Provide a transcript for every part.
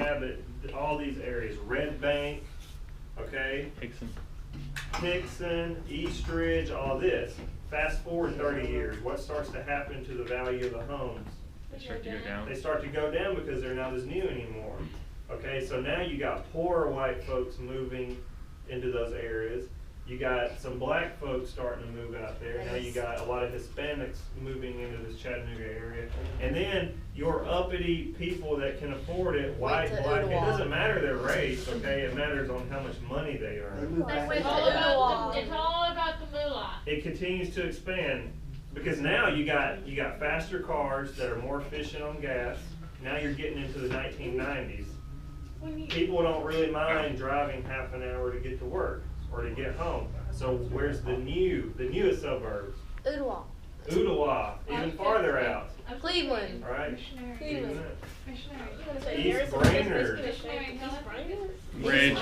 inhabit all these areas. Red Bank, okay? Hickson, Eastridge, all this. Fast forward 30 years, what starts to happen to the value of the homes? They start to go down. They start to go down because they're not as new anymore. Okay, so now you got poorer white folks moving into those areas. You got some black folks starting to move out there. Now you got a lot of Hispanics moving into this Chattanooga area. And then your uppity people that can afford it, white, black, it doesn't matter their race, okay? It matters on how much money they earn. It's all about the moolah. It continues to expand because now you got faster cars that are more efficient on gas. Now you're getting into the 1990s. People don't really mind driving half an hour to get to work or to get home. So where's the newest suburbs? Ooltewah, even farther out. Cleveland. All right. Cleveland. East Brainerd. Ridge.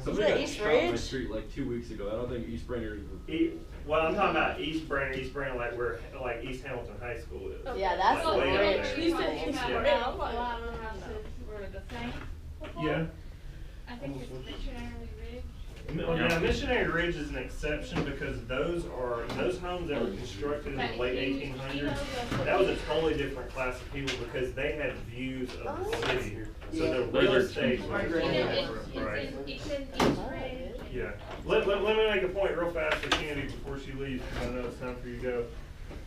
Somebody got shot on my street like 2 weeks ago. I don't think East Brainerd is. Well, I'm talking about East Brainerd, like where East Hamilton High School is. Yeah, that's like what way Ridge. out You there. said East A Brainerd. lot of the houses were the same before. Yeah. I think it's Missionary Ridge. Now, Missionary Ridge is an exception because those homes that were constructed in the late 1800s. That was a totally different class of people because they had views of the city. So the real estate was totally different, right? It's in East Ridge. Yeah. Let me make a point real fast for Candy before she leaves because I know it's time for you to go.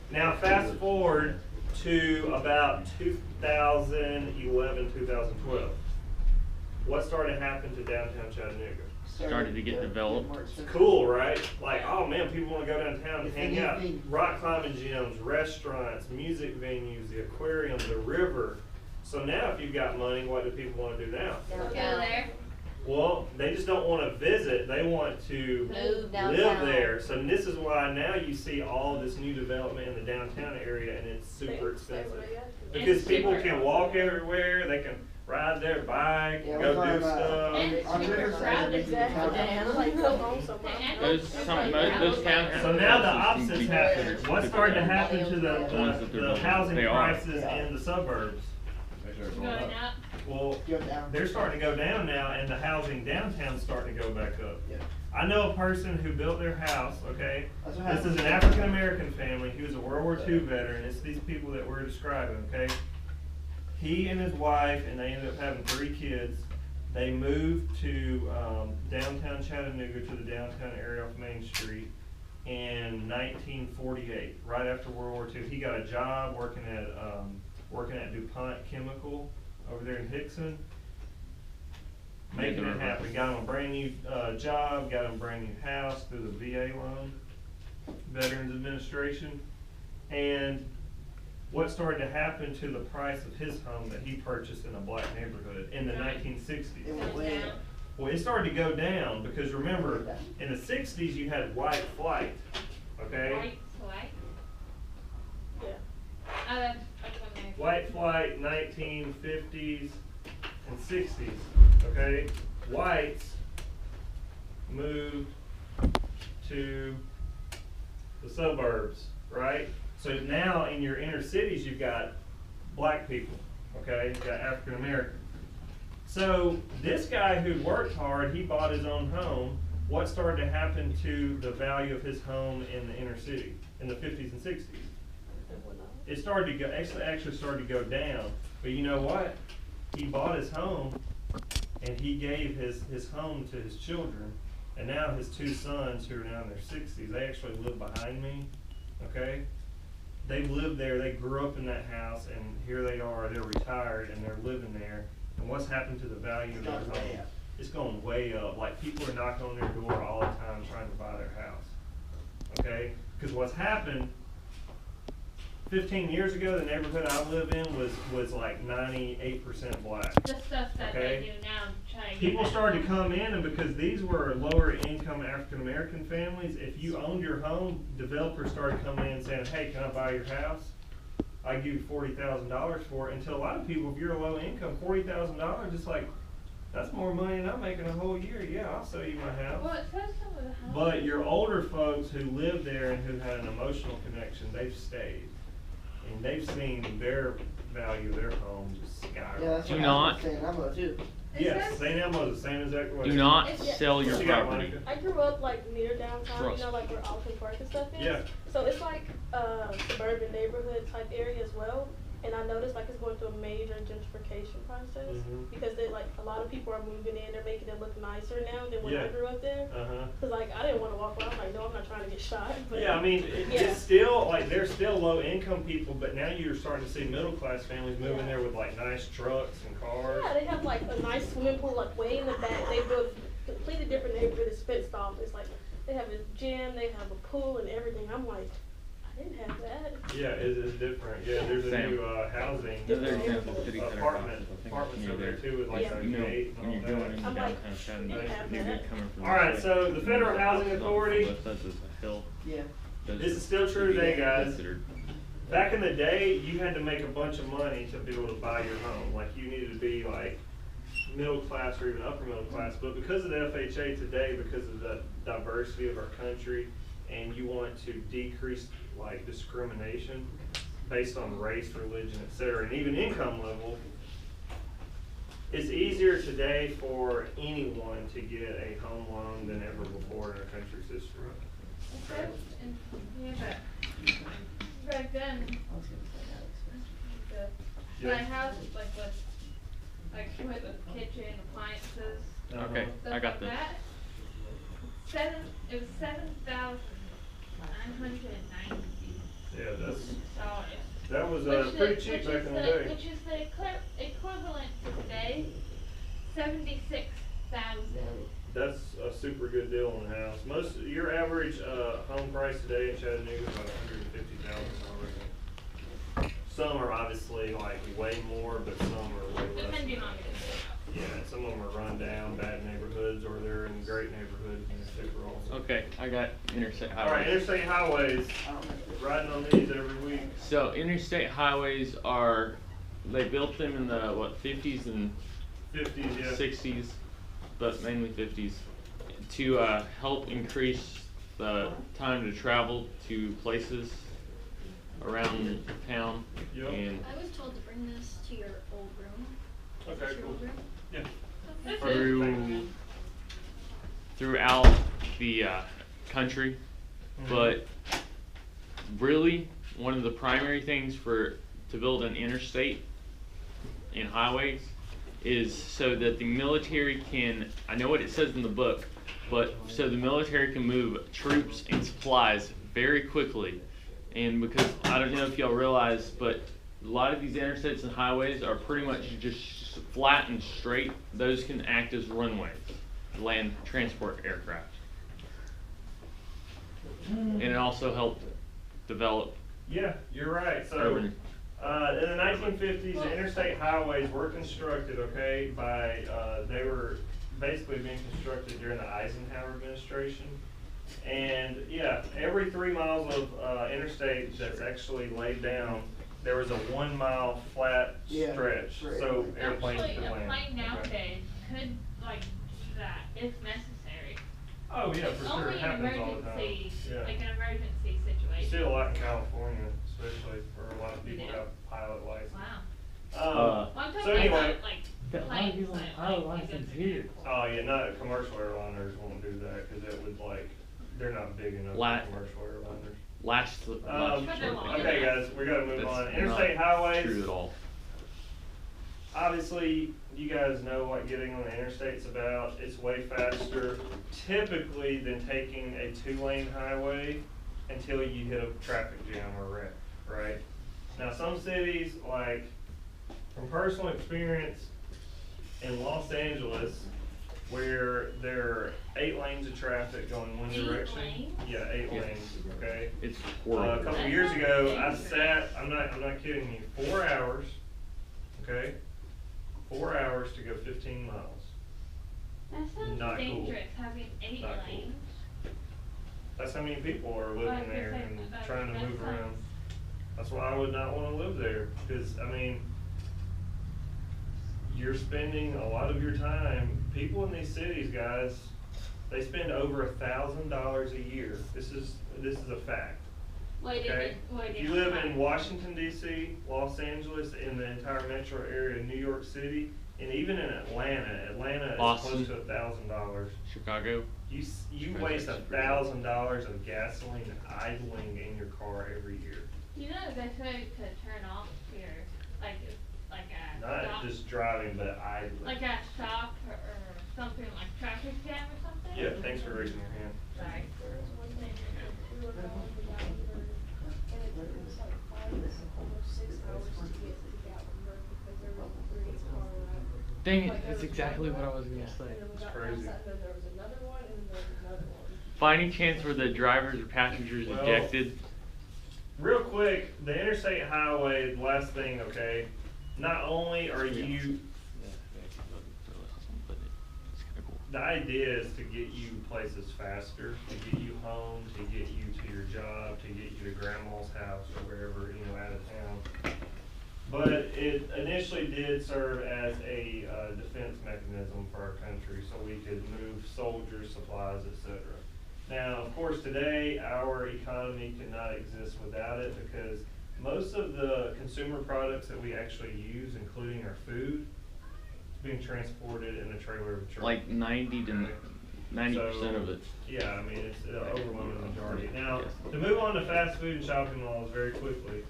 Now, fast forward to about 2011, 2012. What started to happen to downtown Chattanooga? Started to get developed. It's cool, right? Like, oh man, people want to go downtown and hang out. Rock climbing gyms, restaurants, music venues, the aquarium, the river. So now if you've got money, what do people want to do now? Go there. Well, they just don't want to visit. They want to live there. So this is why now you see all this new development in the downtown area, and it's super expensive. Because people can walk everywhere. They can ride their bike, go do stuff. Those townhouses. So now the opposite's happening. What's starting to happen to the housing prices in the suburbs? Going up. Well, they're starting to go down now, and the housing downtown's starting to go back up. I know a person who built their house, okay? This is an African-American family. He was a World War II veteran. It's these people that we're describing, okay? He and his wife, and they ended up having 3 kids. They moved to downtown Chattanooga, to the downtown area off Main Street in 1948, right after World War II. He got a job working at DuPont Chemical over there in Hickson, making it happen. Got him a brand new job, got him a brand new house through the VA loan, Veterans Administration, and what started to happen to the price of his home that he purchased in a black neighborhood in the 1960s? Well, it started to go down because remember, in the 60s you had white flight, okay? White flight? Yeah. Oh, that's okay. White flight, 1950s and 60s, okay? Whites moved to the suburbs, right? So now in your inner cities you've got black people, okay? You've got African American. So this guy who worked hard, he bought his own home. What started to happen to the value of his home in the inner city in the 50s and 60s? It started to go, actually started to go down. But you know what? He bought his home and he gave his home to his children. And now his 2 sons who are now in their 60s, they actually live behind me, okay? They've lived there, they grew up in that house, and here they are, they're retired, and they're living there. And what's happened to the value of their home? It's going way up. Like, people are knocking on their door all the time trying to buy their house, okay? Because what's happened, 15 years ago, the neighborhood I live in was like 98% black. The stuff that they do now, trying to People started to come in, and because these were lower income African American families, if you owned your home, developers started coming in saying, hey, can I buy your house? I give you $40,000 for it. And to a lot of people, if you're a low income, $40,000, it's like, that's more money than I'm making a whole year. Yeah, I'll sell you my house. Well, it says some of the houses. But your older folks who lived there and who had an emotional connection, they've stayed. and they've seen their value of their home just skyrocket. Yeah, that's Do what not- I was saying, I'm too. Yes, St. Elmo's the same exact way. Do not It's- sell your What you got, property. Monica? I grew up like near downtown, Trust. you know, like where Alton Park and stuff is. Yeah. So it's like suburban neighborhood type area as well. And I noticed like it's going through a major gentrification process Mhm. because they like a lot of people are moving in. They're making it look nicer now than when Yeah. I grew up there. Uh-huh. Cause like I didn't want to walk around. I'm like, no, I'm not trying to get shot. But Yeah, I mean, Yeah. it's still, like, they're still low income people, but now you're starting to see middle class families moving there with like nice trucks and cars. yeah, they have like a nice swimming pool like way in the back. They built a completely different neighborhood. It's fenced off. It's like they have a gym, they have a pool and everything. I'm like, I didn't have that. Yeah, it's different. Yeah, there's a Same. new housing, Another example, city center apartment, boxes, I think apartments near over there there. too with like Yeah. a You know, gate when you're and going all into that. I'm like, downtown Chattanooga, you have you're that. good coming from All right, this way. so the Federal And then Housing south, Authority- left side is a hill. Yeah. Those This is still true should be today, guys. considered. Back in the day, you had to make a bunch of money to be able to buy your home. Like, you needed to be like middle class or even upper middle class. But because of the FHA today, because of the diversity of our country, and you want to decrease like discrimination based on race, religion, etc., and even income level, it's easier today for anyone to get a home loan than ever before in our country's history. Okay. And, yeah, but back then, I was gonna say that expensive. the, Yeah. my house was like with kitchen, appliances, Okay, Uh-huh. I got stuff this. like that. It was 7,990. Yeah, that's, So it, that was which pretty is- cheap which back is in the day. Which is the equivalent to today, 76,000. That's a super good deal on the house. Your average, home price today in Chattanooga is about $150,000. Some are obviously like way more, but some are way less. Depending on the Yeah, some of them are run down, bad neighborhoods, or they're in great neighborhoods and they're super awesome. Okay, I got interstate highways. Alright, interstate highways, I don't know. riding on these every week. So interstate highways are, they built them in the, what, 50s and 50s, yeah. 60s, but mainly 50s, to help increase the time to travel to places around town. Yep. And I was told to bring this to your old room. Okay, Is this your cool. old room? Yeah. throughout the country, but really one of the primary things to build an interstate and highways is so that the military can, I know what it says in the book, but so the military can move troops and supplies very quickly. And because I don't know if y'all realize, but a lot of these interstates and highways are pretty much just flat and straight. Those can act as runways, land transport aircraft. And it also helped develop Yeah, you're right. So, urban. in the 1950s, the interstate highways were constructed, okay, by, they were basically being constructed during the Eisenhower administration. And yeah, every 3 miles of interstate that's actually laid down, there was a 1 mile flat Yeah, stretch, right. so airplanes Actually, could a land. plane Okay. nowadays could like do that if necessary. Oh yeah, for sure, Only it an happens all the time. emergency, Yeah. like an emergency You situation. see it a lot in California, especially where a lot of people Yeah. have pilot license. Wow. Um, Well, I'm so talking anyway, about like But a lot of planes people that have pilot like, you go license through here. airport. oh yeah, not commercial airliners won't do that because it would like, they're not big enough La- for commercial airliners. Last Okay guys, we gotta move That's on. not Interstate highways. true at all. Obviously, you guys know what getting on the interstate's about. It's way faster typically than taking a 2-lane highway until you hit a traffic jam or wreck, right? Now, some cities, like, from personal experience in Los Angeles, where there are 8 lanes of traffic going one 8 direction. lanes? Yeah, 8 Yeah. lanes, okay? It's A horrible. couple of years ago, I sat, I'm not kidding you, 4 hours, okay? 4 hours to go 15 miles. That sounds Not cool. dangerous, having 8 Not cool. lanes. That's how many people are living Like I there said, and that- trying to that move sounds- around. That's why I would not wanna live there, cause I mean, you're spending a lot of your time, people in these cities, guys, they spend over $1,000 a year. This is a fact. Okay? If you live in Washington DC, Los Angeles, in the entire metro area, New York City, and even in Atlanta is Boston. close to $1,000. Chicago. You waste $1,000 of gasoline idling in your car every year. You know the best way to turn off your, like a Not stop, just driving, but idling. like a stop or something like traffic jam or something? Yeah, thanks for raising your hand. Sorry. There was one thing that we were going to Gatlinburg, and it took us like almost 6 hours to get to Gatlinburg because there was a 3-car ride. Dang it, Like, there that's was exactly one what I ride, was gonna say. And then we It's got crazy. past that, and then there was another one, and then there was another one. By any chance were the drivers or passengers Well, ejected? Real quick, the interstate highway, the last thing, okay, not only are you, the idea is to get you places faster, to get you home, to get you to your job, to get you to grandma's house or wherever, out of town. But it initially did serve as a defense mechanism for our country, so we could move soldiers, supplies, etc. Now, of course, today, our economy cannot exist without it because most of the consumer products that we actually use, including our food, is being transported in a trailer of a truck. Like 90 to 90% of it. Yeah, I mean, it's an overwhelming majority. Now, to move on to fast food and shopping malls very quickly.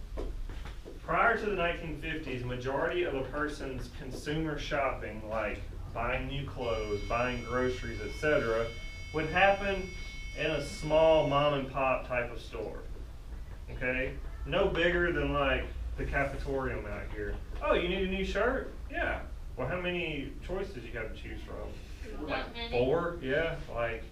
Prior to the 1950s, majority of a person's consumer shopping, like buying new clothes, buying groceries, etc., would happen in a small mom and pop type of store. Okay? No bigger than like the cafetorium out here. Oh, you need a new shirt? Yeah. Well, how many choices you have to choose from? Not Like many. 4? Yeah. Like